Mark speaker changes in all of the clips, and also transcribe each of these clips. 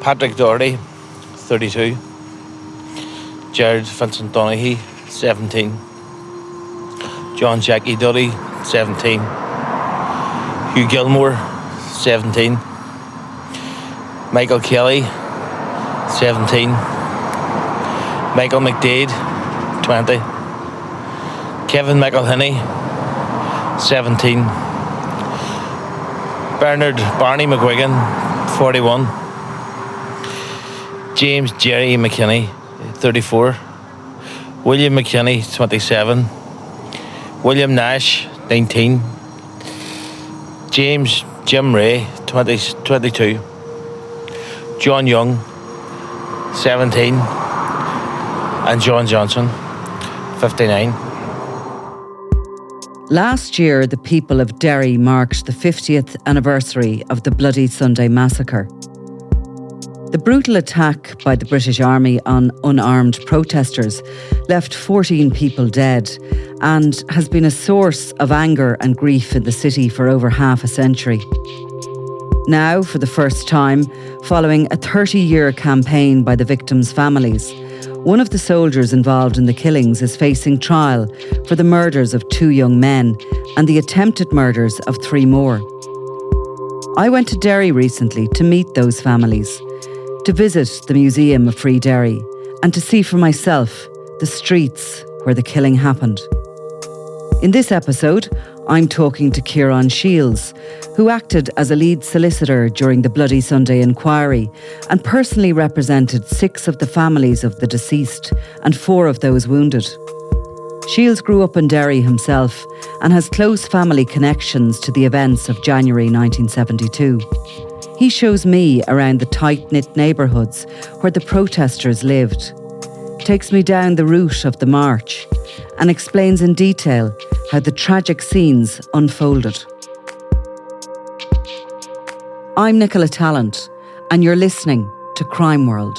Speaker 1: Patrick Doherty, 32. Jared Vincent Donaghy, 17. John Jackie Duddy, 17. Hugh Gilmore, 17. Michael Kelly, 17. Michael McDade, 20. Kevin McElhinney, 17. Bernard Barney McGuigan, 41. James Jerry McKinney, 34. William McKinney, 27. William Nash, 19. James Jim Ray, 22. John Young, 17. And John Johnson, 59.
Speaker 2: Last year, the people of Derry marked the 50th anniversary of the Bloody Sunday massacre. The brutal attack by the British Army on unarmed protesters left 14 people dead and has been a source of anger and grief in the city for over half a century. Now, for the first time, following a 30-year campaign by the victims' families, one of the soldiers involved in the killings is facing trial for the murders of 2 young men and the attempted murders of 3 more. I went to Derry recently to meet those families, to visit the Museum of Free Derry, and to see for myself the streets where the killing happened. In this episode, I'm talking to Ciarán Shiels, who acted as a lead solicitor during the Bloody Sunday inquiry and personally represented 6 of the families of the deceased and 4 of those wounded. Shiels grew up in Derry himself and has close family connections to the events of January 1972. He shows me around the tight-knit neighbourhoods where the protesters lived, takes me down the route of the march and explains in detail how the tragic scenes unfolded. I'm Nicola Tallant, and you're listening to Crime World.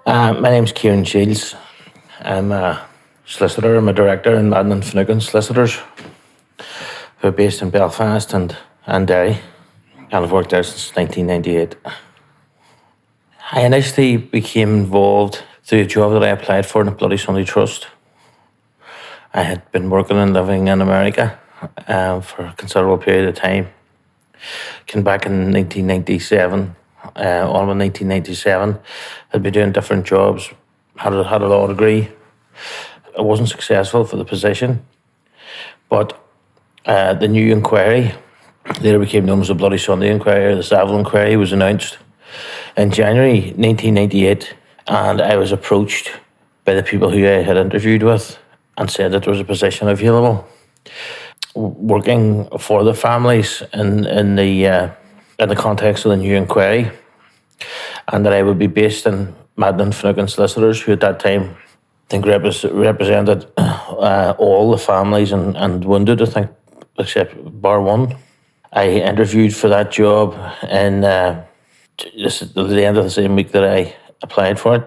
Speaker 1: My name's Ciarán Shiels. I'm a solicitor. I'm a director in Madden and Finucane Solicitors, who are based in Belfast and Derry, and I've worked there since 1998. I initially became involved through a job that I applied for in the Bloody Sunday Trust. I had been working and living in America for a considerable period of time. Came back in 1997, all in 1997. I'd been doing different jobs, had a law degree. I wasn't successful for the position, but the new inquiry, later became known as the Bloody Sunday Inquiry, the Savile Inquiry, was announced in January 1998, and I was approached by the people who I had interviewed with and said that there was a position available working for the families in the context of the new inquiry, and that I would be based in Madden and Finucane Solicitors, who at that time I think represented all the families and wounded, I think, except bar one. I interviewed for that job in the end of the same week that I applied for it.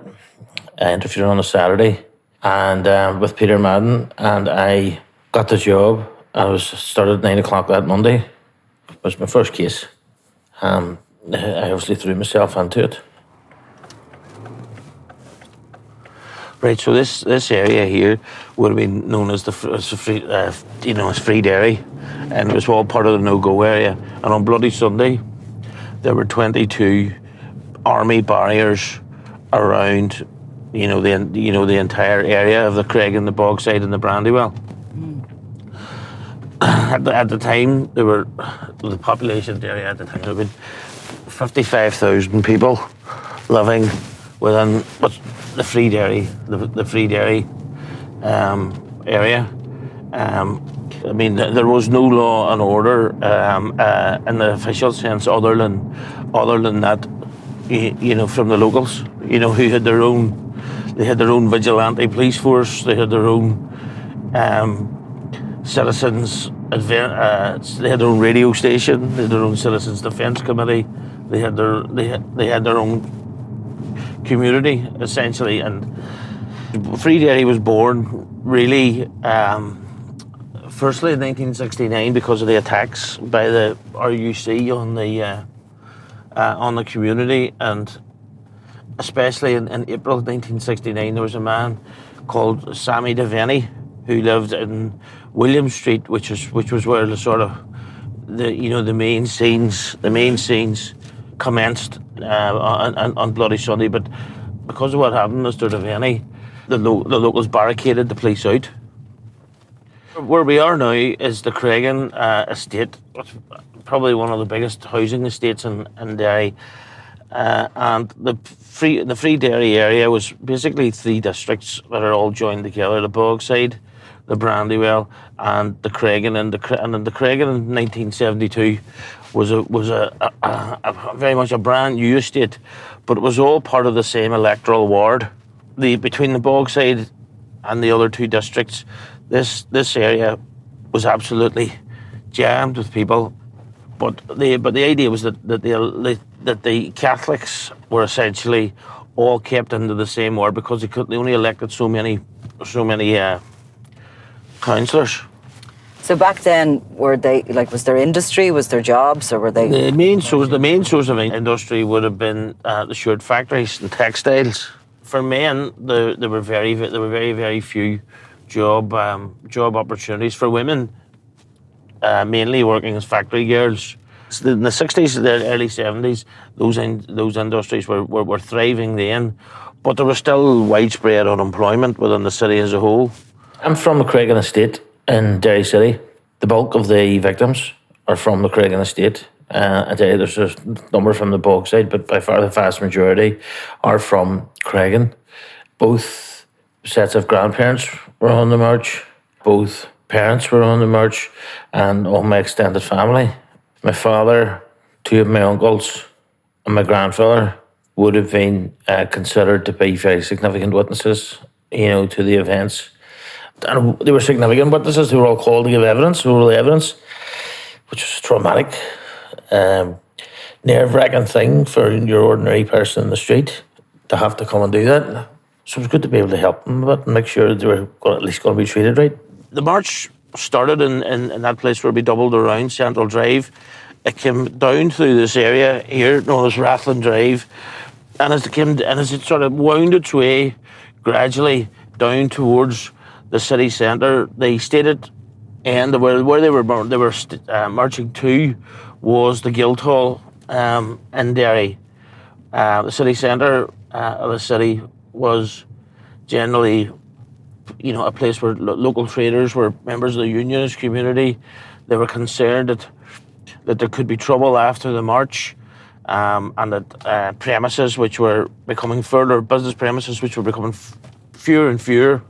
Speaker 1: I interviewed on a Saturday and with Peter Madden, and I got the job. I started at 9 o'clock that Monday. It was my first case. I obviously threw myself into it. Right, so this area here would have been known as as Free Derry, and it was all part of the no-go area. And on Bloody Sunday, there were 22 army barriers around, the entire area of the Craig and the Bogside and the Brandywell. At the time, the population of Derry at the time, there had been 55,000 people living within the Free Derry, the Free Derry area. There was no law and order in the official sense, other than that, from the locals, who had their own vigilante police force. They had their own citizens. They had their own radio station. They had their own citizens defence committee. They had their own community, essentially. And Free Derry was born really Firstly, in 1969, because of the attacks by the RUC on the community, and especially in April 1969, there was a man called Sammy Devaney who lived in William Street, which was where the sort of the main scenes commenced on Bloody Sunday. But because of what happened, Mr. Devaney, the locals barricaded the police out. Where we are now is the Cregan estate, probably one of the biggest housing estates in Derry. And the Free Derry area was basically 3 districts that are all joined together: the Bogside, the Brandywell, and the Cregan. And the Cregan in 1972 was a very much a brand new estate, but it was all part of the same electoral ward. Between the Bogside and the other 2 districts, this area was absolutely jammed with people. But the idea was that the Catholics were essentially all kept into the same ward because they only elected so many councillors.
Speaker 2: So back then, were they was there industry, was there jobs, or were they?
Speaker 1: The main source of industry would have been the shirt factories and textiles. For men, there were very few job opportunities. For women, mainly working as factory girls. In the 60s, the early 70s, those industries were thriving then, but there was still widespread unemployment within the city as a whole. I'm from the Cregan estate in Derry City. The bulk of the victims are from the Cregan estate. There's a number from the Bogside, but by far the vast majority are from Cregan. Both sets of grandparents were on the march. Both parents were on the march, and all my extended family. My father, 2 of my uncles, and my grandfather would have been considered to be very significant witnesses, to the events. And they were significant witnesses. They were all called to give evidence, oral evidence, which was traumatic, nerve-wracking thing for your ordinary person in the street to have to come and do that. So it was good to be able to help them a bit and make sure that they were at least going to be treated right. The march started in that place where we doubled around Central Drive. It came down through this area here known as Rathlin Drive, and as it sort of wound its way gradually down towards the city centre, the stated end where they were marching to was the Guildhall in Derry. The city centre of the city was generally a place where local traders were members of the unionist community. They were concerned that there could be trouble after the march, and that premises which were becoming business premises which were becoming fewer and fewer,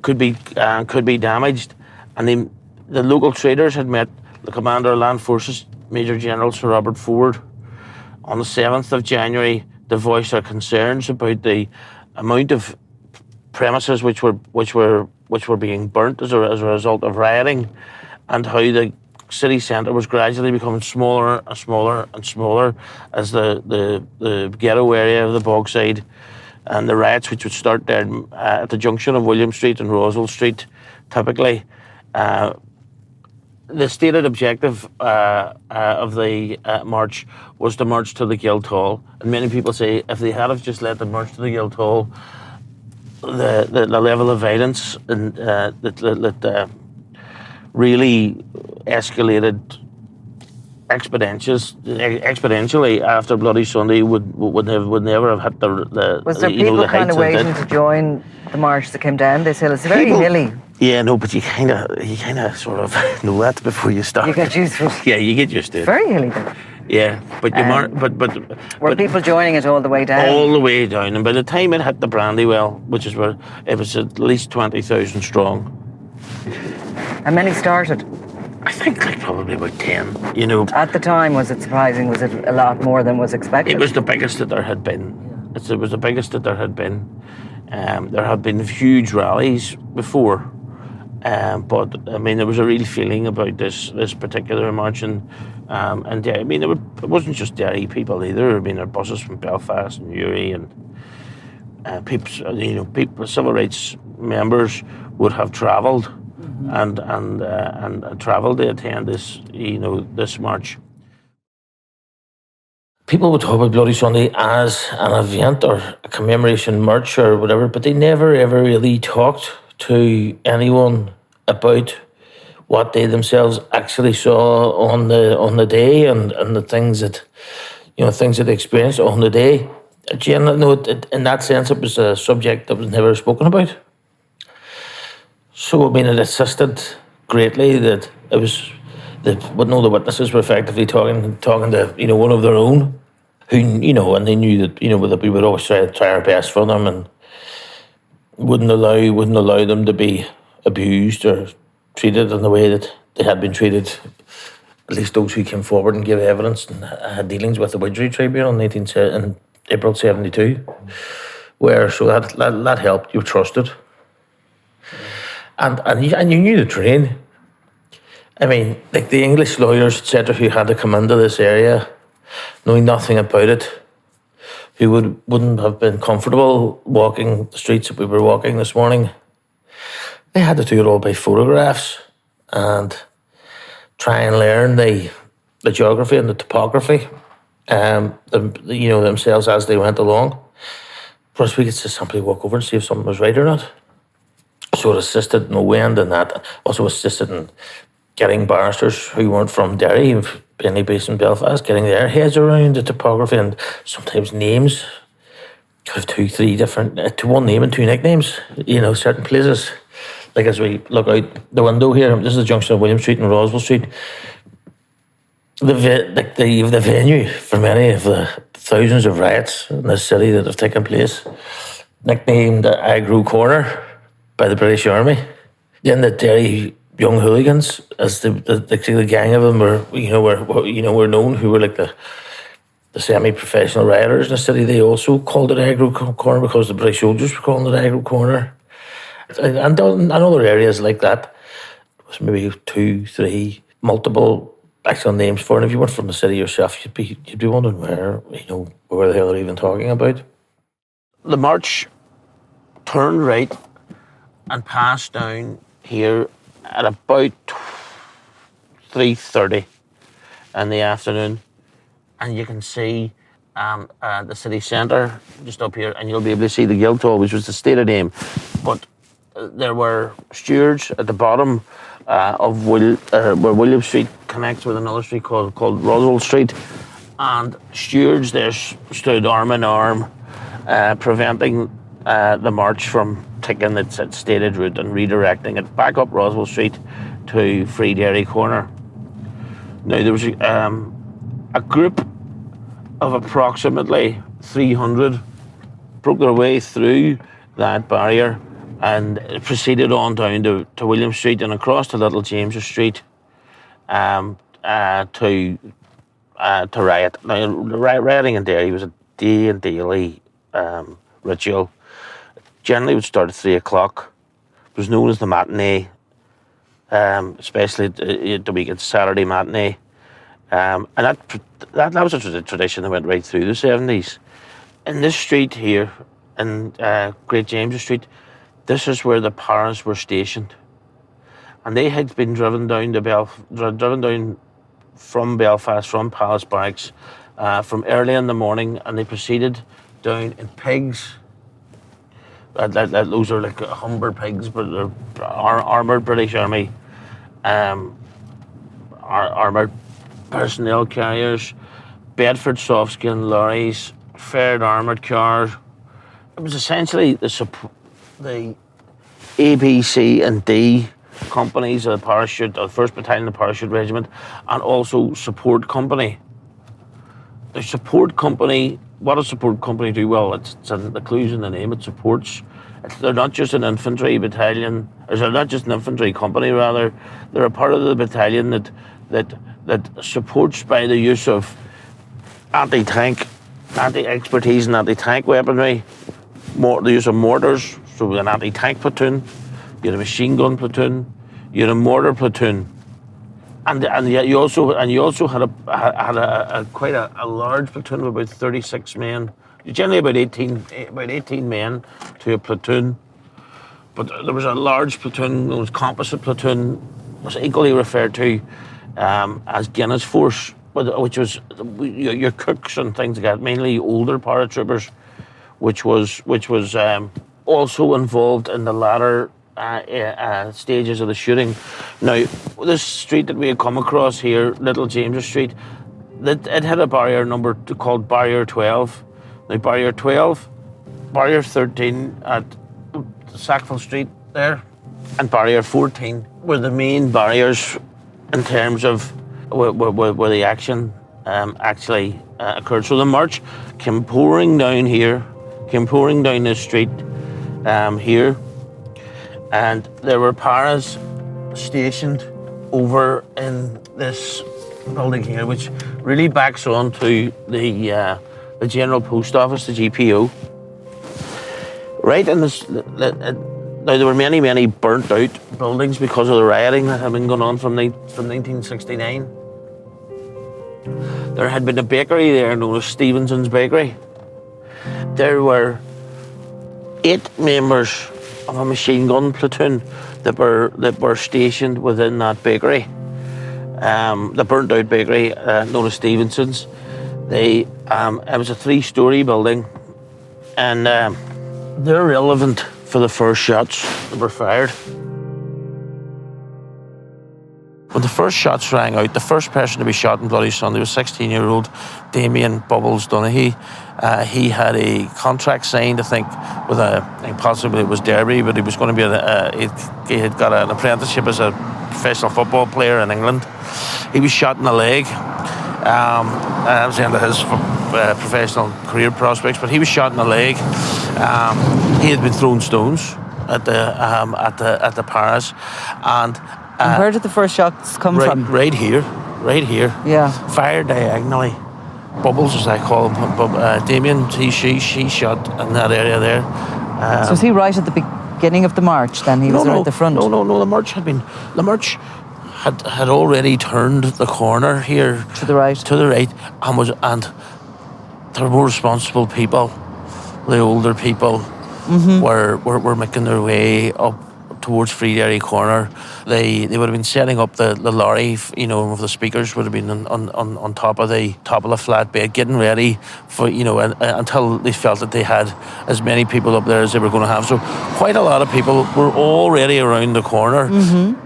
Speaker 1: could be damaged. And the local traders had met the Commander of Land Forces, Major General Sir Robert Ford, on the 7th of January to voice their concerns about the amount of premises which were being burnt as a result of rioting, and how the city centre was gradually becoming smaller and smaller and smaller as the ghetto area of the Bogside, and the riots which would start there at the junction of William Street and Roswell Street typically. The stated objective of the march was to march to the Guildhall, and many people say if they had have just let them march to the Guildhall, the level of violence that really escalated exponentially after Bloody Sunday would never have hit the.
Speaker 2: Was there people kind of waiting to join the march that came down this hill? It's very hilly.
Speaker 1: Yeah, no, but you kind of sort of know that before you start.
Speaker 2: You get used to it.
Speaker 1: Yeah, you get used to it.
Speaker 2: Very hilly though.
Speaker 1: Yeah, but
Speaker 2: were people joining it all the way down?
Speaker 1: All the way down, and by the time it hit the Brandywell, which is where it was at least 20,000 strong.
Speaker 2: How many started?
Speaker 1: I think probably about 10.
Speaker 2: At the time, was it surprising? Was it a lot more than was expected?
Speaker 1: It was the biggest that there had been. It was the biggest that there had been. There had been huge rallies before. But I mean, there was a real feeling about this particular march, and Derry. I mean, it wasn't just Derry people either. I mean, there were buses from Belfast and Uri, and people, civil rights members would have travelled and travelled to attend this, this march. People would talk about Bloody Sunday as an event or a commemoration march or whatever, but they never ever really talked to anyone about what they themselves actually saw on the day and the things that things that they experienced on the day. In that sense, it was a subject that was never spoken about. So I mean, it assisted greatly that it was the witnesses were effectively talking to one of their own, who and they knew that that we would always try our best for them and wouldn't allow them to be abused or treated in the way that they had been treated. At least those who came forward and gave evidence and had dealings with the Widgery Tribunal in April '72, where so that helped. You trusted, and you knew the terrain. I mean, like the English lawyers, etc., who had to come into this area, knowing nothing about it, who wouldn't have been comfortable walking the streets that we were walking this morning. They had to do it all by photographs and try and learn the geography and the topography, themselves as they went along. Whereas we could just simply walk over and see if something was right or not. So it assisted no end in that. Also assisted in getting barristers who weren't from Derry, mainly based in Belfast, getting their heads around the topography and sometimes names. Have 2, 3 different, to one name and 2 nicknames, certain places. Like as we look out the window here, this is the junction of William Street and Roswell Street. The venue for many of the thousands of riots in this city that have taken place, nicknamed Aggro Corner by the British Army. Then the Derry Young Hooligans, as the gang of them were known, who were like the semi-professional rioters in the city. They also called it Aggro Corner because the British soldiers were calling it Aggro Corner. And other areas like that, it was maybe 2, 3, multiple actual names for it. And if you weren't from the city yourself, you'd be wondering where the hell they're even talking about. The march turned right and passed down here at about 3:30 in the afternoon, and you can see the city centre just up here, and you'll be able to see the Guildhall, which was the stated aim. But there were stewards at the bottom of where William Street connects with another street called Roswell Street, and stewards there stood arm in arm, preventing the march from taking its stated route and redirecting it back up Roswell Street to Free Derry Corner. Now there was a group of approximately 300 broke their way through that barrier and proceeded on down to William Street and across to Little James Street to riot. Now, rioting in Derry was a day and daily ritual. Generally would start at 3 o'clock. It was known as the matinee, especially the weekend Saturday matinee. And that was a tradition that went right through the 70s. In this street here, in Great James Street, this is where the paras were stationed, and they had been driven down from Belfast, from Palace Barracks, from early in the morning, and they proceeded down in pigs. Those are like Humber pigs, but they're armoured British Army, armoured personnel carriers, Bedford softskin lorries, Ford armoured cars. It was essentially the A, B, C and D companies of the parachute, the 1st Battalion, the Parachute Regiment, and also support company. The support company, what does support company do? Well, it's the clues in the name, it supports. They're not just an infantry battalion, or they're not just an infantry company, rather. They're a part of the battalion that supports by the use of anti-tank, anti-expertise and anti-tank weaponry, the use of mortars, so an anti-tank platoon, you had a machine gun platoon, you had a mortar platoon, and yet you also had quite a large platoon of about 36 men, generally about 18 men to a platoon. But there was a large platoon, it was composite platoon, was equally referred to as Guinness Force, which was your cooks and things like that, mainly older paratroopers, which was also involved in the latter stages of the shooting. Now, this street that we had come across here, Little James Street, it had a barrier number called Barrier 12. Now, Barrier 12, Barrier 13 at Sackville Street there, and Barrier 14 were the main barriers in terms of where the action actually occurred. So the march came pouring down this street here, and there were paras stationed over in this building here, which really backs on to the General Post Office, the GPO. Right in this, now there were many burnt out buildings because of the rioting that had been going on from 1969. There had been a bakery there known as Stevenson's Bakery. There were 8 members of a machine gun platoon that were stationed within that bakery, the burnt out bakery known as Stevenson's. It was a 3-story building, and they're relevant for the first shots that were fired. When the first shots rang out, the first person to be shot in Bloody Sunday was 16-year-old Damien Bubbles Donaghy. He had a contract signed, I think possibly it was Derby, but he was going to be he had got an apprenticeship as a professional football player in England. He was shot in the leg. That was the end of his professional career prospects, but he was shot in the leg. He had been throwing stones at the paras, and
Speaker 2: where did the first shots come from?
Speaker 1: Right here.
Speaker 2: Yeah.
Speaker 1: Fired diagonally. Bubbles, as I call him, Damien, she shot in that area there.
Speaker 2: So was he right at the beginning of the march then? He was right at the front?
Speaker 1: No, the march had already turned the corner here.
Speaker 2: To the right?
Speaker 1: To the right, and there were more responsible people. The older people were making their way up towards Free Derry Corner. They would have been setting up the lorry, with the speakers would have been on top of the flatbed, getting ready for, until they felt that they had as many people up there as they were going to have. So quite a lot of people were already around the corner,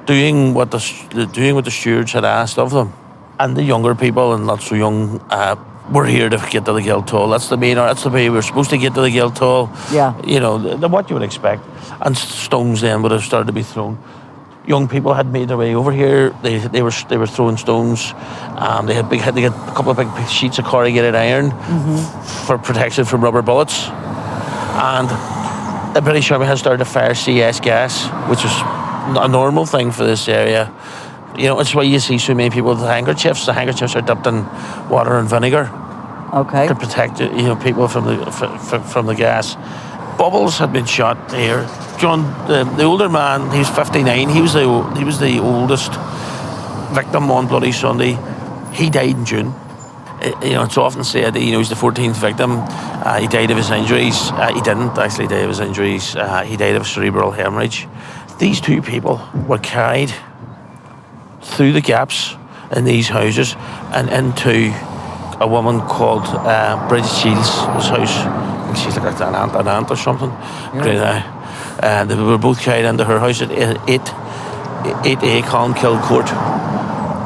Speaker 1: doing what the stewards had asked of them. And the younger people, and not so young, were here to get to the Guildhall. That's the way we were supposed to get to the Guildhall. Yeah. What you would expect. And stones then would have started to be thrown. Young people had made their way over here. They were throwing stones. They had a couple of big sheets of corrugated iron for protection from rubber bullets. And the British Army had started to fire CS gas, which was a normal thing for this area. It's why you see so many people with handkerchiefs. The handkerchiefs are dipped in water and vinegar. Okay. To protect people from the gas. Bubbles had been shot there. John, the older man, he's 59. He was the oldest victim on Bloody Sunday. He died in June. It's often said that, he's the 14th victim. He died of his injuries. He didn't actually die of his injuries. He died of cerebral hemorrhage. These 2 people were carried through the gaps in these houses and into a woman called Bridget Shiels' house. I think she's like an aunt or something. Yeah. They were both carried into her house at 8A Colmkill Court.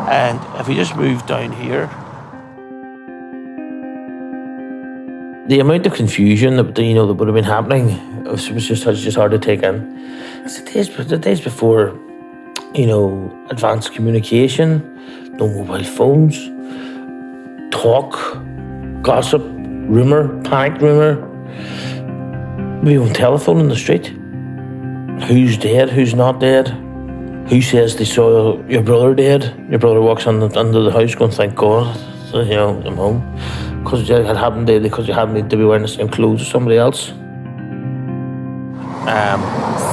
Speaker 1: And if we just move down here, the amount of confusion that would have been happening was just hard to take in. It's the days before, advanced communication, no mobile phones, talk, gossip, panic rumour. We on telephone in the street. Who's dead, who's not dead? Who says they saw your brother dead? Your brother walks under the house going, thank God, I'm home. Because you happened to be wearing the same clothes as somebody else.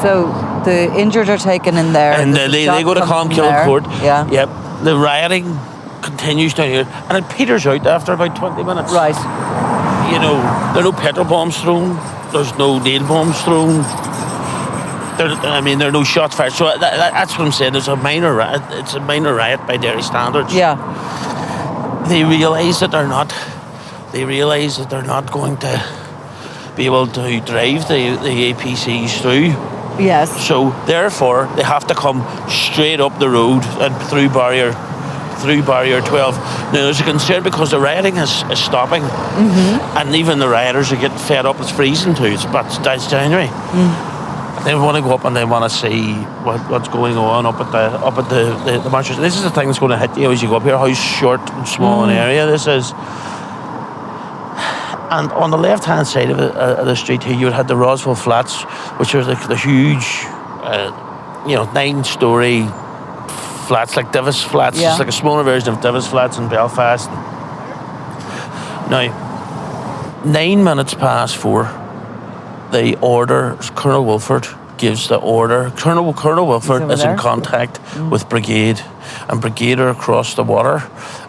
Speaker 2: So the injured are taken in there.
Speaker 1: And they go to Colmkill Court.
Speaker 2: Yeah.
Speaker 1: Yep. The rioting continues down here. And it peters out after about 20 minutes.
Speaker 2: Right.
Speaker 1: There are no petrol bombs thrown. There's no nail bombs thrown. there are no shots fired. So that's what I'm saying. It's a minor riot by Derry standards.
Speaker 2: Yeah.
Speaker 1: They realise that they're not going to be able to drive the APCs through.
Speaker 2: Yes.
Speaker 1: So therefore, they have to come straight up the road and through barrier 12. Now there's a concern because the rioting is stopping, and even the rioters are getting fed up. It's freezing too. It's January. They want to go up and they want to see what's going on up at the marches. This is the thing that's going to hit you as you go up here. How short and small an area this is. And on the left-hand side of the street here, you had the Roswell Flats, which are the huge, 9-storey flats, like Divis Flats.
Speaker 2: Yeah.
Speaker 1: It's like a smaller version of Divis Flats in Belfast. Now, 4:09, the order, Colonel Wilford gives the order. Colonel Wilford is in contact with Brigade, and Brigade are across the water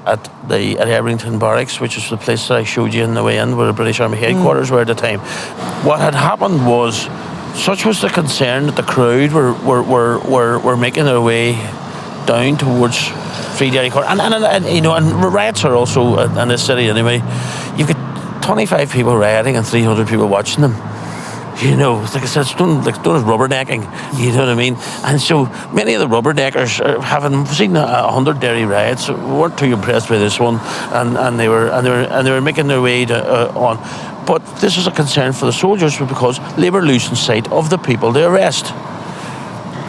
Speaker 1: at Ebrington Barracks, which is the place that I showed you in the way in, where the British Army headquarters were at the time. What had happened was, such was the concern that the crowd were making their way down towards Free Derry Court, and riots are also in this city anyway. You've got 25 people rioting and 300 people watching them. Like I said, it's done as rubbernecking, you know what I mean? And so many of the rubberneckers, having seen 100 Derry riots, weren't too impressed by this one, and they were making their way on. But this is a concern for the soldiers because they were losing sight of the people they arrest.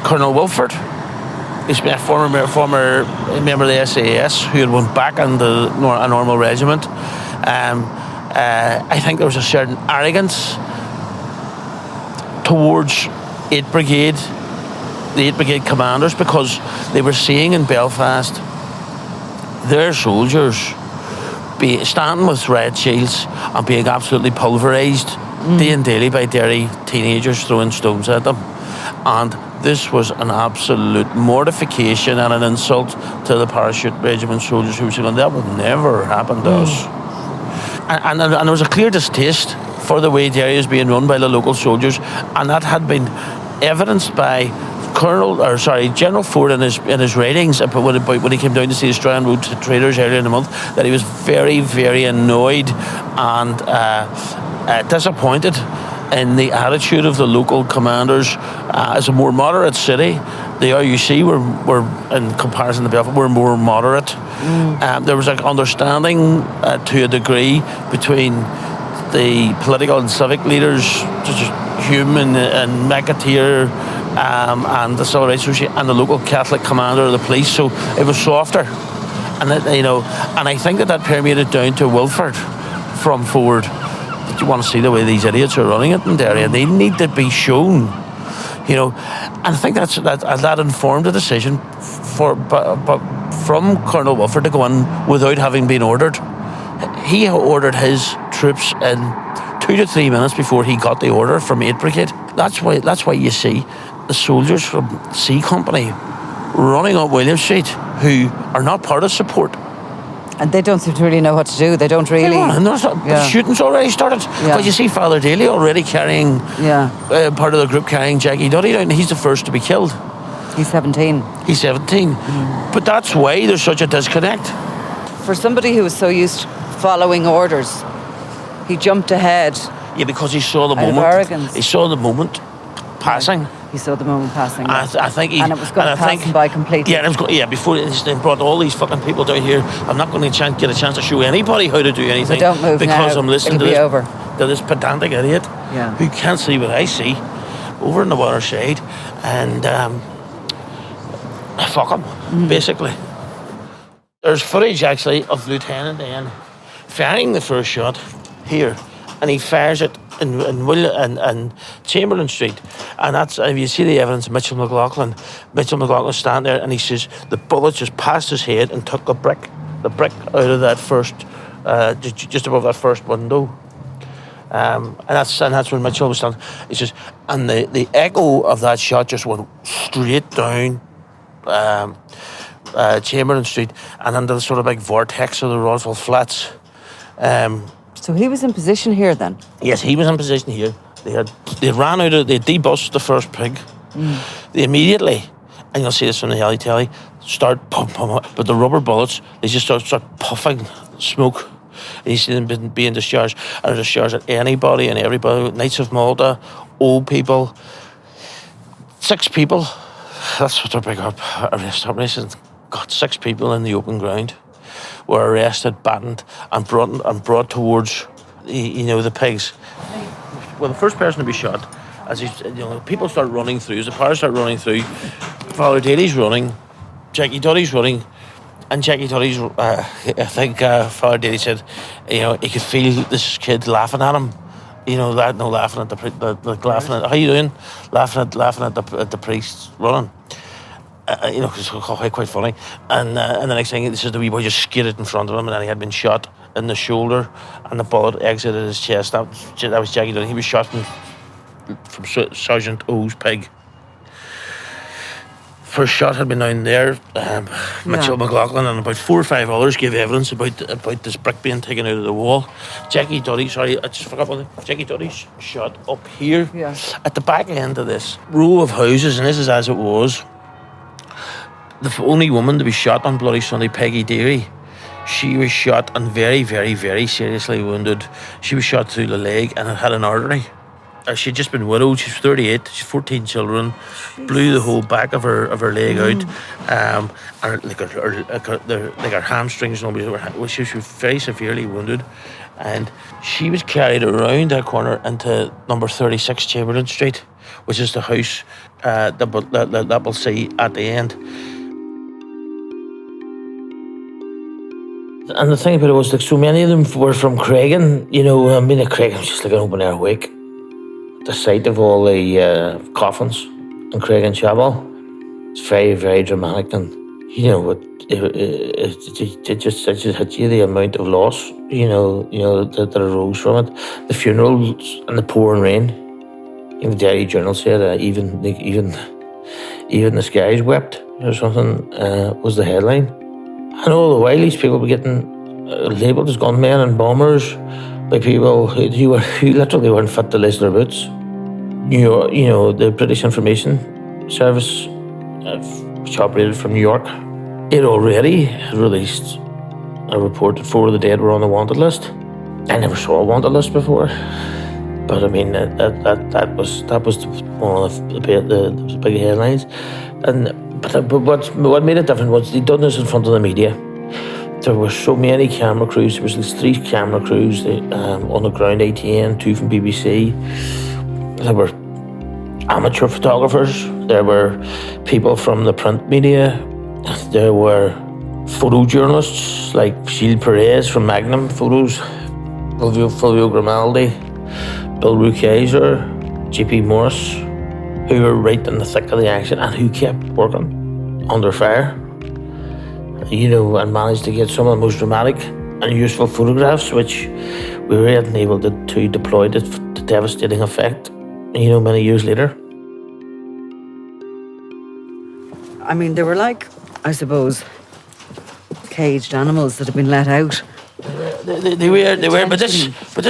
Speaker 1: Colonel Wilford, he's been a former member of the SAS who had went back into a normal regiment. I think there was a certain arrogance towards 8th Brigade, the 8th Brigade commanders, because they were seeing in Belfast their soldiers standing with red shields and being absolutely pulverised day and daily by Derry teenagers throwing stones at them. And this was an absolute mortification and an insult to the parachute regiment soldiers who were saying, that would never happen to us. And there was a clear distaste for the way Derry is being run by the local soldiers, and that had been evidenced by General Ford in his writings when he came down to see the Strand Road traders earlier in the month, that he was very, very annoyed and disappointed in the attitude of the local commanders. As a more moderate city, the RUC were in comparison to Belfast, were more moderate. There was an understanding to a degree between the political and civic leaders, such as Hume and McAteer, and the Civil Rights Association, and the local Catholic commander of the police. So it was softer, and I think that permeated down to Wilford from Ford. That you want to see the way these idiots are running it in Derry, and they need to be shown. And I think that informed a decision from Colonel Wilford to go in without having been ordered. He ordered his troops in 2 to 3 minutes before he got the order from 8th Brigade. That's why you see the soldiers from C Company running up William Street, who are not part of support.
Speaker 2: And they don't seem to really know what to do. They don't really.
Speaker 1: The shooting's already started. Because you see Father Daly already carrying part of the group carrying Jackie Duddy down. He's the first to be killed.
Speaker 2: He's 17.
Speaker 1: He's 17. But that's why there's such a disconnect.
Speaker 2: For somebody who was so used to following orders, he jumped ahead.
Speaker 1: Yeah, because he saw the moment.
Speaker 2: Out of arrogance.
Speaker 1: He saw the moment passing.
Speaker 2: He saw the moment passing.
Speaker 1: I think
Speaker 2: and it was going to pass him by completely.
Speaker 1: Yeah, before they brought all these fucking people down here, I'm not going to get a chance to show anybody how to do anything.
Speaker 2: But don't move
Speaker 1: because
Speaker 2: now.
Speaker 1: I'm listening
Speaker 2: to
Speaker 1: this pedantic idiot who can't see what I see over in the waterside, and fuck him, basically. There's footage actually of Lieutenant N firing the first shot here, and he fires it in Chamberlain Street, and that's, if you see the evidence, Mitchell McLaughlin stand there, and he says the bullet just passed his head and took the brick out of that first, just above that first window, and that's when Mitchell was standing. He says, and the echo of that shot just went straight down Chamberlain Street and under the sort of big vortex of the Roswell Flats.
Speaker 2: So he was in position here then?
Speaker 1: Yes, he was in position here. They ran out of, they debussed the first pig They immediately, and you'll see this on the telly, start pumping, but the rubber bullets, they just start puffing smoke. And you see them being discharged, and they're discharged at anybody and everybody. Knights of Malta, old people, 6 people. That's what their big arrest operations. Got 6 people in the open ground were arrested, battened, and brought towards the pigs. Well, the first person to be shot, people start running through. As the pirates start running through, Father Daly's running, Jackie Duddy's running, and Jackie Duddy's. I think Father Daly said, he could feel this kid laughing at him. Laughing at laughing at, how you doing? Laughing at the priest running. Because it's quite funny. And the next thing, this is the wee boy just skidded in front of him, and then he had been shot in the shoulder, and the bullet exited his chest. That was Jackie Duddy. He was shot from Sergeant O's pig. First shot had been down there. Mitchell McLaughlin and about 4 or 5 others gave evidence about this brick being taken out of the wall. Jackie Duddy, sorry, I just forgot one thing. Jackie Duddy's shot up here at the back end of this row of houses, and this is as it was. The only woman to be shot on Bloody Sunday, Peggy Deary, she was shot and very, very, very seriously wounded. She was shot through the leg and it had an artery. She'd just been widowed. She's 38. She's 14 children. Blew the whole back of her leg out. And her hamstrings and all. She was very severely wounded, and she was carried around that corner into number 36 Chamberlain Street, which is the house that we'll see at the end. And the thing about it was, so many of them were from Craigan. Craigan was just like an open air wake. The sight of all the coffins in Craigan Chapel, it's very, very dramatic, and it just hit you, the amount of loss that arose from it. The funerals and the pouring rain. The Derry Journal said even the skies wept or something was the headline, and all the while these people were getting labelled as gunmen and bombers by people who literally weren't fit to lace their boots. The British Information Service, which operated from New York, it already had released a report that 4 of the dead were on the wanted list. I never saw a wanted list before, but I mean that was one of the big headlines. But what made it different was they'd done this in front of the media. There were so many camera crews. There was at least 3 camera crews on the ground, ATN, 2 from BBC. There were amateur photographers. There were people from the print media. There were photojournalists like Gilles Perez from Magnum Photos, Fulvio Grimaldi, Bill Rukeyser, JP Morris, who were right in the thick of the action and who kept working under fire. And managed to get some of the most dramatic and useful photographs, which we were able to deploy to devastating effect, many years later.
Speaker 2: I mean, they were like, I suppose, caged animals that had been let out.
Speaker 1: They were, but this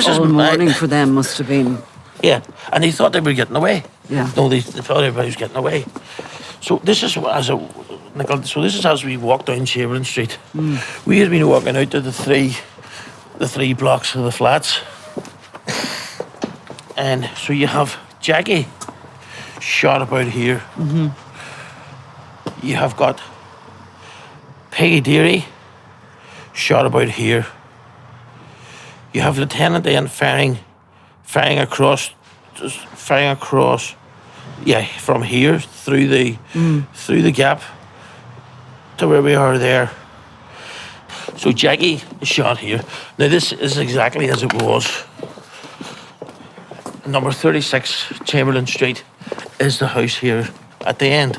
Speaker 1: is
Speaker 2: morning for them must have been.
Speaker 1: Yeah, and they thought they were getting away.
Speaker 2: Yeah.
Speaker 1: No, they thought everybody was getting away. So this is as we walked down Chamberlain Street. We had been walking out to the three blocks of the flats, and so you have Jackie shot about here. Mm-hmm. You have got Peggy Deary shot about here. You have Lieutenant then firing across. Yeah, from here through the gap to where we are there. So Jackie is shot here. Now this is exactly as it was. Number 36 Chamberlain Street is the house here at the end.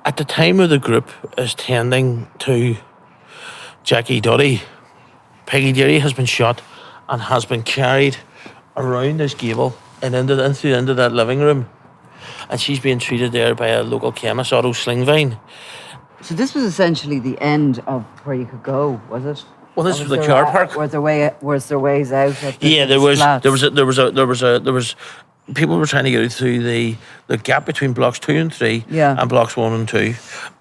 Speaker 1: At the time of the group is tending to Jackie Duddy, Peggy Deary has been shot and has been carried around this gable and into that living room, and she's being treated there by a local chemist, Otto Slingvine.
Speaker 2: So this was essentially the end of where you could go, was it?
Speaker 1: Well, this was the car park.
Speaker 2: Was there ways out?
Speaker 1: Yeah, there was people were trying to get out through the gap between blocks 2 and 3
Speaker 2: Yeah.
Speaker 1: and blocks 1 and 2,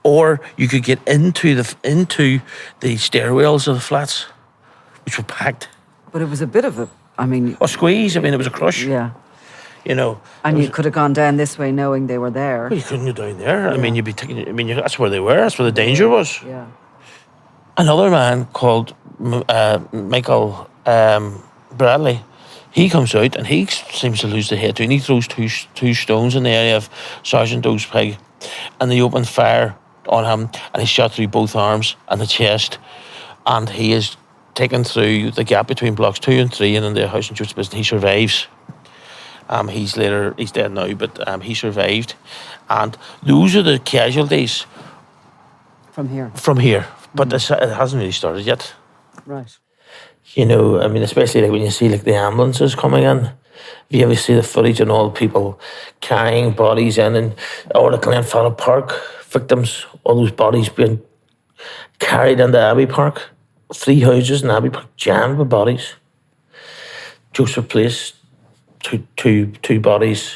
Speaker 1: or you could get into the stairwells of the flats, which were packed.
Speaker 2: But it was a bit of
Speaker 1: A squeeze. I mean, it was a crush.
Speaker 2: yeah.
Speaker 1: You know.
Speaker 2: And you could have gone down this way knowing they were there.
Speaker 1: Well, you couldn't go down there. I mean, you'd be taking. I mean, that's where they were. That's where the danger was.
Speaker 2: Yeah.
Speaker 1: Another man called Michael Bradley, he comes out and he seems to lose the head too, and he throws two stones in the area of Sergeant Doe's pig, and they open fire on him, and he's shot through both arms and the chest, and he is taken through the gap between blocks 2 and 3 and in the house in George Business. He survives. He's dead now, but he survived, and those are the casualties
Speaker 2: From here.
Speaker 1: But it hasn't really started yet.
Speaker 2: Right.
Speaker 1: You know, I mean, especially like when you see like the ambulances coming in. If you ever see the footage and all the people carrying bodies in, and or the Glenfarrell Park victims, all those bodies being carried into Abbey Park, 3 houses in Abbey Park jammed with bodies. Joseph Place, two bodies.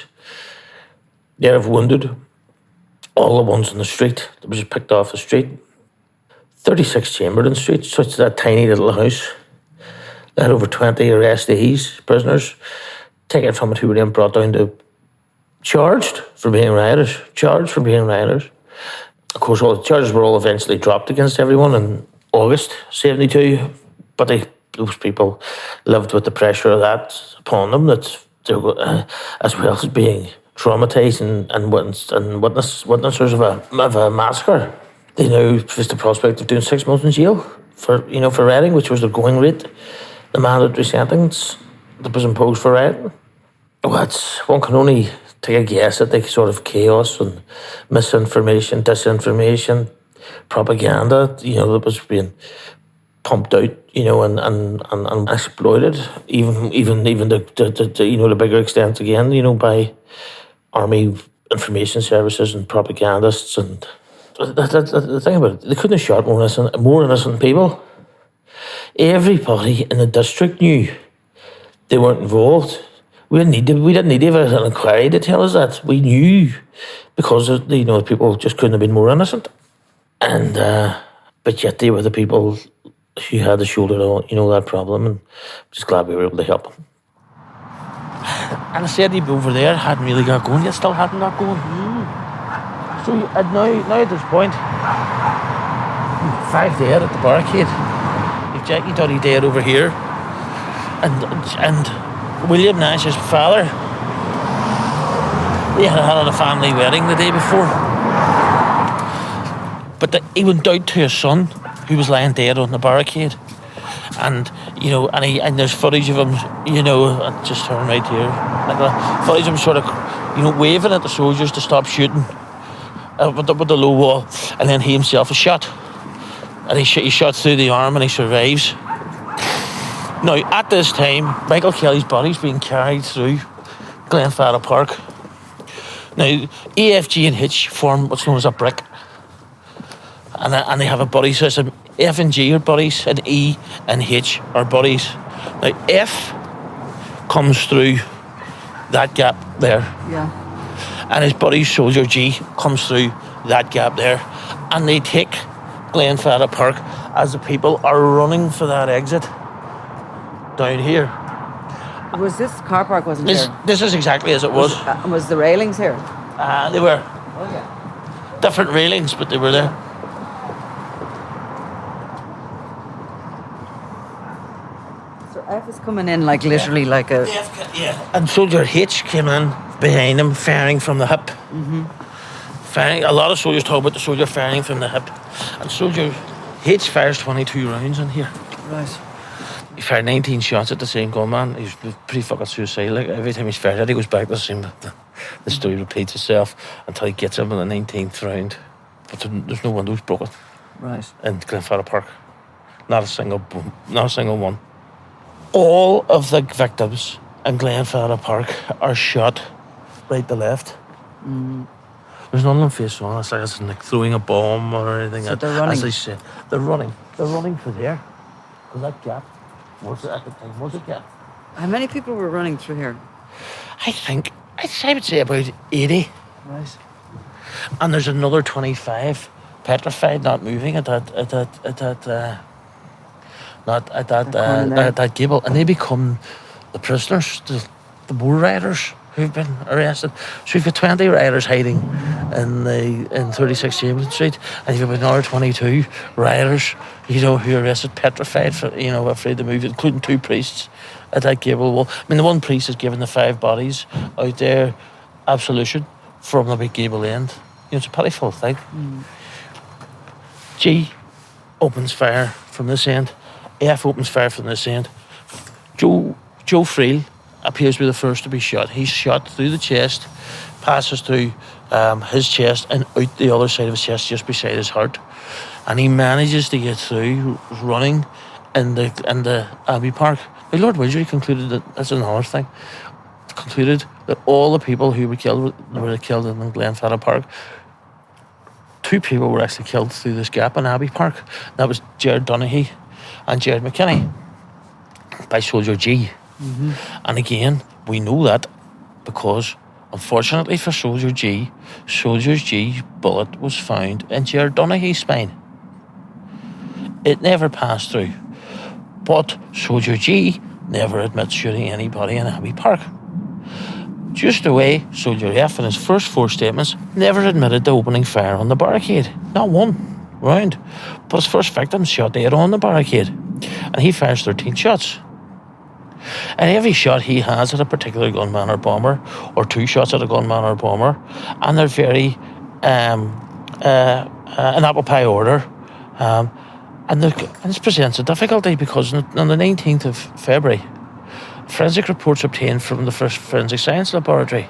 Speaker 1: They're wounded. All the ones in the street that were just picked off the street. 36 Chamberlain Street, such that tiny little house. They had over 20 arrestees, prisoners, taken from it who were then brought down to charged for being rioters. Of course, all the charges were all eventually dropped against everyone in August 72, but those people lived with the pressure of that upon them, that they were, as well as being traumatised and witnesses of a massacre. They now faced the prospect of doing 6 months in jail for rioting, which was their going rate. The mandatory sentence that was imposed for rioting. One can only take a guess at the sort of chaos and misinformation, disinformation, propaganda, that was being pumped out, and exploited, even the bigger extent again, by army information services and propagandists. And the thing about it, they couldn't have shot more innocent people. Everybody in the district knew they weren't involved. We didn't need to have an inquiry to tell us that. We knew because people just couldn't have been more innocent. And but yet they were the people who had to shoulder that problem, and I'm just glad we were able to help them. And I said he'd be over there, hadn't really got going yet, still hadn't got going. So now at this point, 5 dead at the barricade. You've Jackie Duddy dead over here, and William Nash's father, he had a family wedding the day before, but he went out to his son who was lying dead on the barricade, and there's footage of him, I just turn right here, like footage of him sort of, waving at the soldiers to stop shooting with the low wall, and then he himself is shot, and he shot through the arm, and he survives. Now, at this time, Michael Kelly's body's being carried through Glenfarrell Park. Now, AFG and Hitch form what's known as a brick, and they have a body system. F and G are bodies, and E and H are bodies. Now, F comes through that gap there.
Speaker 2: Yeah.
Speaker 1: And his buddy, Soldier G, comes through that gap there. And they take Glenfarrell Park as the people are running for that exit down here.
Speaker 2: Was this car park wasn't here?
Speaker 1: This is exactly as it was.
Speaker 2: Was the railings here?
Speaker 1: They were.
Speaker 2: Oh, yeah.
Speaker 1: Different railings, but they were there.
Speaker 2: So F is coming in like literally like a...
Speaker 1: Yeah. And Soldier H came in behind him, firing from the hip. Mm-hmm. Firing. A lot of soldiers talk about the soldier firing from the hip. And Soldier H fires 22 rounds in here.
Speaker 2: Right.
Speaker 1: He fired 19 shots at the same gunman. He's pretty fucking suicidal. Like, every time he's fired it, he goes back to the same. The story repeats itself until he gets him in the 19th round. But there's no windows broken.
Speaker 2: Right.
Speaker 1: In Glenfarrell Park. Not a single one. All of the victims in Glenfarrell Park are shot right to left. Mm. There's none of them face on. It's like throwing a bomb or anything.
Speaker 2: So they're running.
Speaker 1: As they say, they're running. They're running for there. Because that gap was at the time was a gap.
Speaker 2: How many people were running through here?
Speaker 1: I would say about 80.
Speaker 3: Right.
Speaker 1: And there's another 25 petrified, not moving at that gable, and they become the prisoners, the more rioters who've been arrested. So we've got 20 rioters hiding in 36 James Street, and you've got another 22 rioters, who are arrested, petrified, afraid to move, including 2 priests at that gable wall. I mean, the one priest has given the 5 bodies out there absolution from the big gable end. It's a pitiful thing. G opens fire from this end. F opens fire from this end. Joe Friel appears to be the first to be shot. He's shot through the chest, passes through his chest and out the other side of his chest, just beside his heart. And he manages to get through, running in the Abbey Park. Now, Lord Widgery concluded that's another thing. Concluded that all the people who were killed in Glenfadda Park. 2 people were actually killed through this gap in Abbey Park. That was Jared Donaghy and Jared McKinney by Soldier G. And again, we know that because, unfortunately for Soldier G's bullet was found in Jared Donaghy's spine. It never passed through. But Soldier G never admits shooting anybody in Abbey Park. Just the way Soldier F, in his first 4 statements, never admitted to opening fire on the barricade. Not one round. But his first victim shot dead on the barricade. And he fires 13 shots. And every shot he has at a particular gunman or bomber, or 2 shots at a gunman or bomber, and they're very an apple pie order. And this presents a difficulty because on the 19th of February, forensic reports obtained from the first forensic science laboratory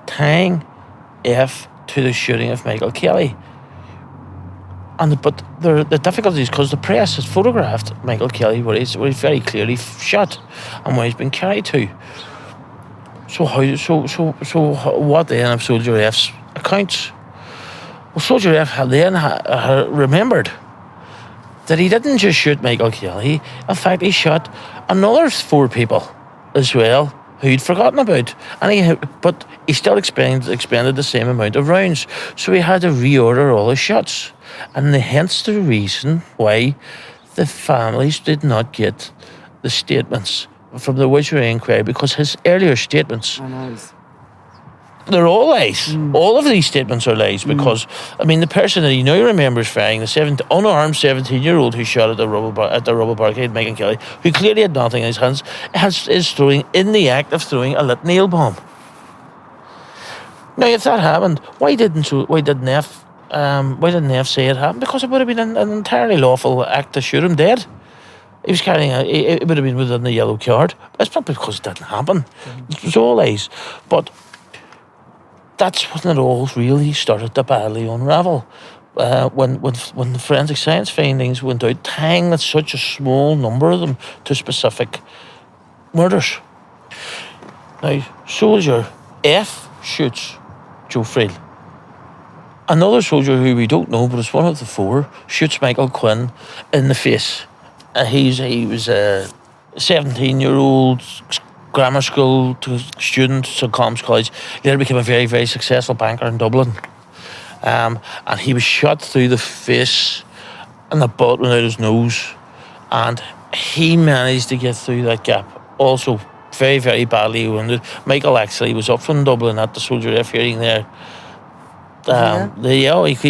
Speaker 1: tying F to the shooting of Michael Kelly. But the difficulty is because the press has photographed Michael Kelly where he's very clearly shot and where he's been carried to. So what then of Soldier F's accounts? Well, Soldier F then remembered that he didn't just shoot Michael Kelly. In fact, he shot another 4 people as well who he'd forgotten about. But he still expended the same amount of rounds. So he had to reorder all his shots. And hence the reason why the families did not get the statements from the Widgery inquiry, because his earlier statements... They're all lies. All of these statements are lies because, the person that he now remembers firing, the unarmed 17-year-old who shot at the rubble barricade, Michael Kelly, who clearly had nothing in his hands, is in the act of throwing a lit nail bomb. Now, if that happened, why didn't F say it happened? Because it would have been an entirely lawful act to shoot him dead. He was carrying it would have been within the yellow card. But it's probably because it didn't happen. It was all lies. But that's when it all really started to badly unravel. When the forensic science findings went out, tying such a small number of them to specific murders. Now, Soldier F shoots Joe Friel. Another soldier who we don't know, but it's one of the 4, shoots Michael Quinn in the face. He was a 17-year-old grammar school student, St Colm's College. Later became a very, very successful banker in Dublin. And he was shot through the face and the bullet went out his nose. And he managed to get through that gap. Also very, very badly wounded. Michael actually was up from Dublin at the Soldier F hearing there. He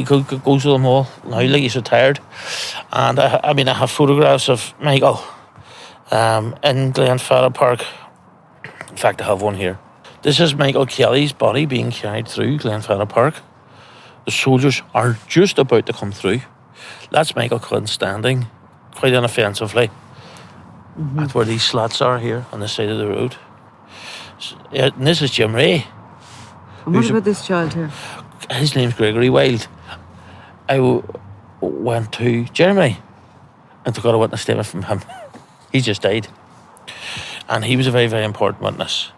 Speaker 1: goes to them all now, like he's retired. And I have photographs of Michael in Glenfadda Park. In fact, I have one here. This is Michael Kelly's body being carried through Glenfadda Park. The soldiers are just about to come through. That's Michael Quinn standing quite inoffensively at where these slats are here on the side of the road. And this is Jim Ray.
Speaker 3: And what about this child here?
Speaker 1: His name's Gregory Wilde. I went to Germany and got a witness statement from him. He just died. And he was a very, very important witness.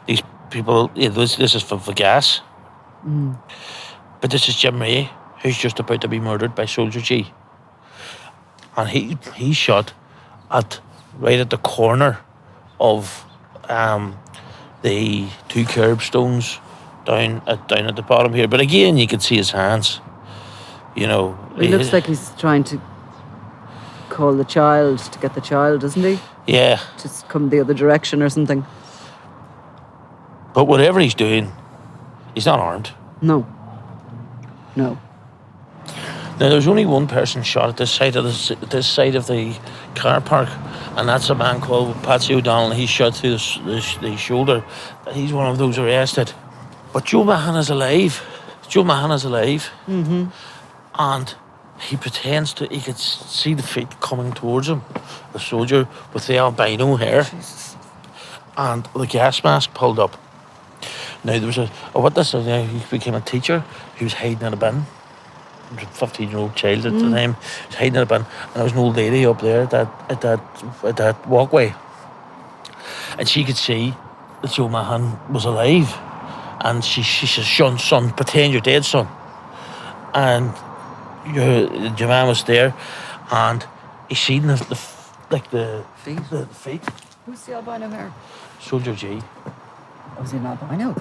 Speaker 1: These people, this is for the gas. But this is Jim Ray, who's just about to be murdered by Soldier G. And he shot right at the corner of the 2 curbstones down at the bottom here. But again, you can see his hands. You know,
Speaker 3: He looks like he's trying to call the child to get the child, doesn't he?
Speaker 1: Yeah.
Speaker 3: Just come the other direction or something.
Speaker 1: But whatever he's doing, he's not armed.
Speaker 3: No.
Speaker 1: Now, there's only one person shot at this side of the car park, and that's a man called Patsy O'Donnell. He's shot through the shoulder. He's one of those arrested. But Joe Mahan is alive. Mm-hmm. And he pretends he could see the feet coming towards him, the soldier with the albino hair.
Speaker 3: Jesus.
Speaker 1: And the gas mask pulled up. Now, there was a witness, he became a teacher. He was hiding in a bin. He was a 15-year-old child at the time. He was hiding in a bin. And there was an old lady up there at that walkway. And she could see that Joe Mahan was alive. And she said, son, pretend you're dead, son. And your man was there. And he seen the feet.
Speaker 3: Who's the albino hair?
Speaker 1: Soldier G.
Speaker 3: Was he an albino?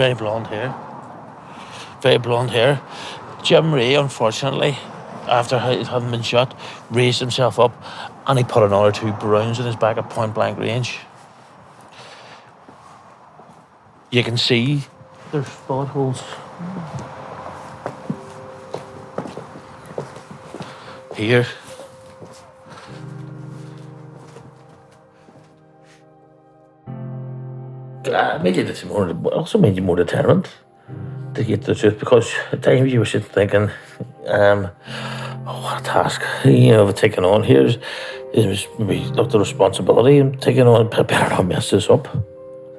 Speaker 1: Very blonde hair. Jim Ray, unfortunately, after having been shot, raised himself up and he put another 2 rounds in his back at point blank range. You can see there's bullet holes here. Also made you more determined to get the truth, because at times you were sitting thinking, what a task, of taking on. Here's maybe not the responsibility of taking on, but I better not mess this up.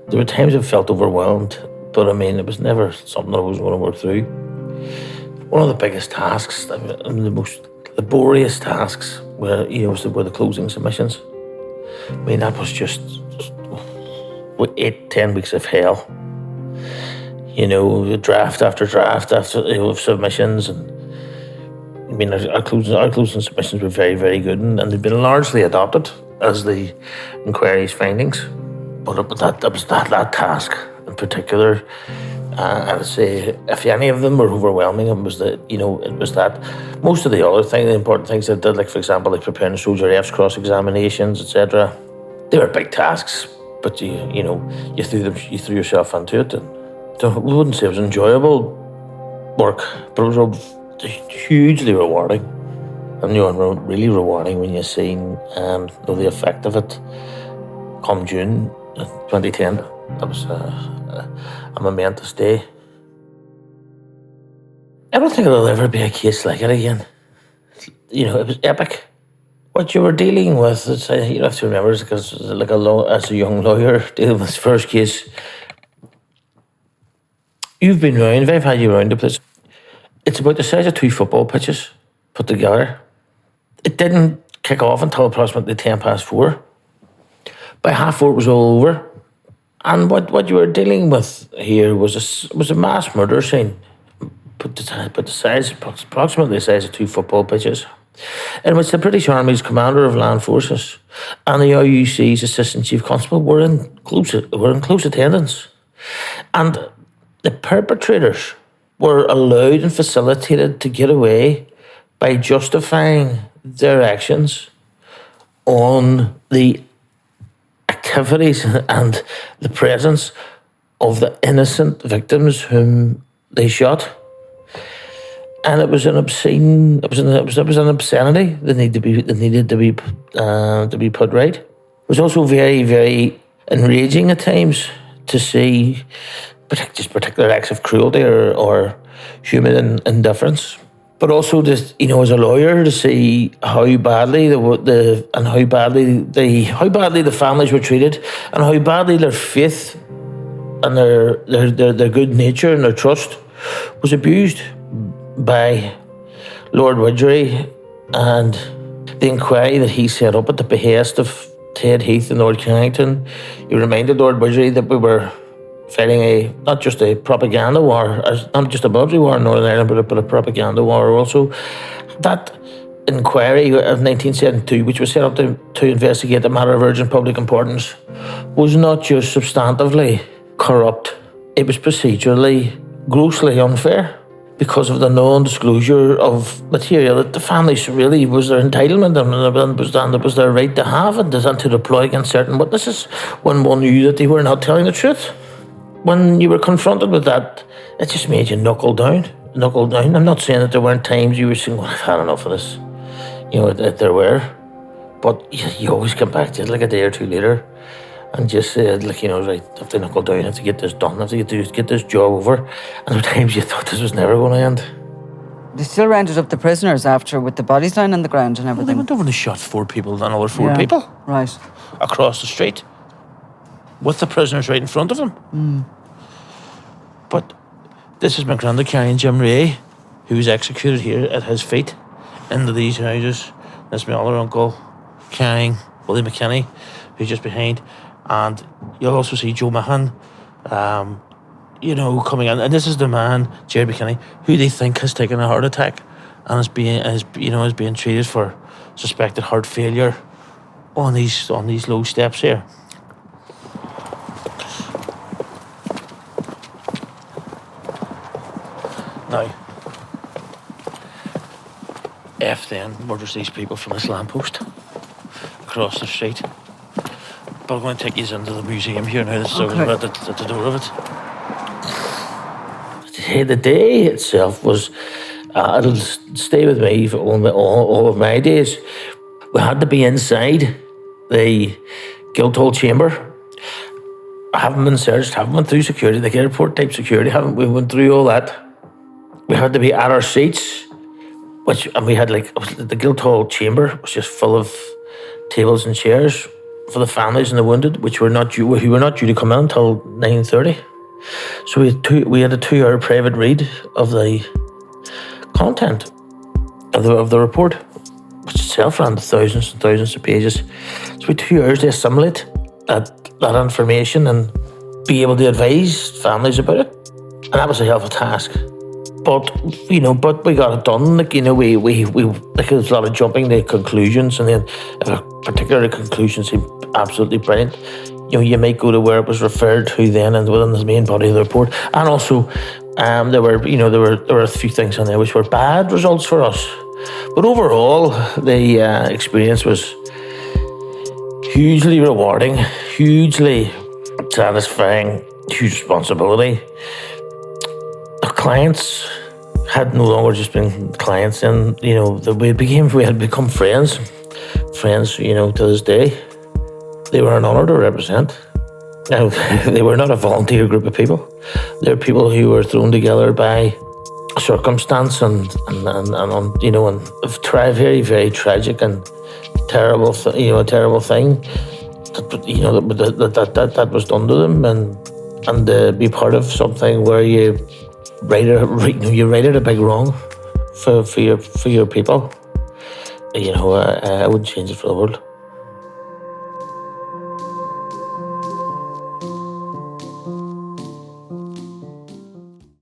Speaker 1: There were times I felt overwhelmed, but it was never something I was going to work through. One of the biggest tasks, and the most laborious tasks, were the closing submissions. That was just 8-10 weeks of hell. Draft after draft of submissions, and our closing submissions were very, very good, and they've been largely adopted as the inquiry's findings. But that task in particular, I would say, if any of them were overwhelming, it was that. Most of the other the important things I did, like for example, like preparing soldier F's cross-examinations, etc. They were big tasks, but you threw yourself into it. And so we wouldn't say it was enjoyable work, but it was hugely rewarding. And really rewarding when you see the effect of it come June 2010. That was a momentous day. I don't think there'll ever be a case like it again. It was epic. What you were dealing with, you have to remember, because as a young lawyer dealing with this first case, you've been round. I've had you round the place. It's about the size of 2 football pitches put together. It didn't kick off until approximately 4:10. By 4:30 it was all over. And what you were dealing with here was a mass murder scene, but the size, approximately the size of 2 football pitches, in which the British Army's Commander of Land Forces and the IUC's Assistant Chief Constable were in close attendance. And the perpetrators were allowed and facilitated to get away by justifying their actions on the activities and the presence of the innocent victims whom they shot. And it was an obscene. It was an obscenity that needed to be put right. It was also very, very enraging at times to see just particular acts of cruelty or human indifference. But also, as a lawyer, to see how badly the families were treated, and how badly their faith and their good nature and their trust was abused by Lord Widgery, and the inquiry that he set up at the behest of Ted Heath and Lord Carrington. He reminded Lord Widgery that we were fighting not just a propaganda war, not just a military war in Northern Ireland, but a propaganda war also. That inquiry of 1972, which was set up to investigate a matter of urgent public importance, was not just substantively corrupt, it was procedurally grossly unfair because of the non-disclosure of material that the families really was their entitlement and it was their right to have and to deploy against certain witnesses when one knew that they were not telling the truth. When you were confronted with that, it just made you knuckle down. I'm not saying that there weren't times you were saying, well, I've had enough of this. You know, that there were. But you always come back to it like a day or two later and just said, like, you know, right, I have to knuckle down, I have to get this done, I have to get this job over. And there were times you thought this was never going to end.
Speaker 3: They still rounded up the prisoners after with the bodies lying on the ground and
Speaker 1: Well,
Speaker 3: everything.
Speaker 1: they went over and shot 4 people, another 4 people.
Speaker 3: Right.
Speaker 1: Across the street. With the prisoners right in front of them. But this is my granddad carrying Jim Ray, who was executed here at his feet into these houses. That's my other uncle carrying Willie McKinney, who's just behind. And you'll also see Joe Mahan, you know, coming in. And this is the man, Jerry McKinney, who they think has taken a heart attack and is being treated for suspected heart failure on these low steps here. Now, F then murders these people from this lamppost across the street. But I'm going to take you into the museum here now. This is at the door of it. The day itself was, it'll stay with me for all of my days. We had to be inside the Guildhall chamber. I haven't been searched, haven't went through security, like airport type security, we went through all that. We had to be at our seats, and we had the Guildhall chamber was just full of tables and chairs for the families and the wounded, who were not due to come in until 9:30. So we had a 2-hour private read of the content of the report, which itself ran thousands and thousands of pages. So we had 2 hours to assimilate that information and be able to advise families about it, and that was a hell of a task. But we got it done. We there was a lot of jumping to conclusions, and then if a particular conclusion seemed absolutely brilliant, you might go to where it was referred to then and within the main body of the report. And also, there were a few things on there which were bad results for us. But overall, the experience was hugely rewarding, hugely satisfying, huge responsibility. Our clients had no longer just been clients, and we had become friends, to this day. They were an honour to represent. Now, they were not a volunteer group of people. They were people who were thrown together by circumstance and very, very tragic and terrible, a terrible thing that was done to them, and to be part of something where you righted a big wrong for your people. I wouldn't change it for the world.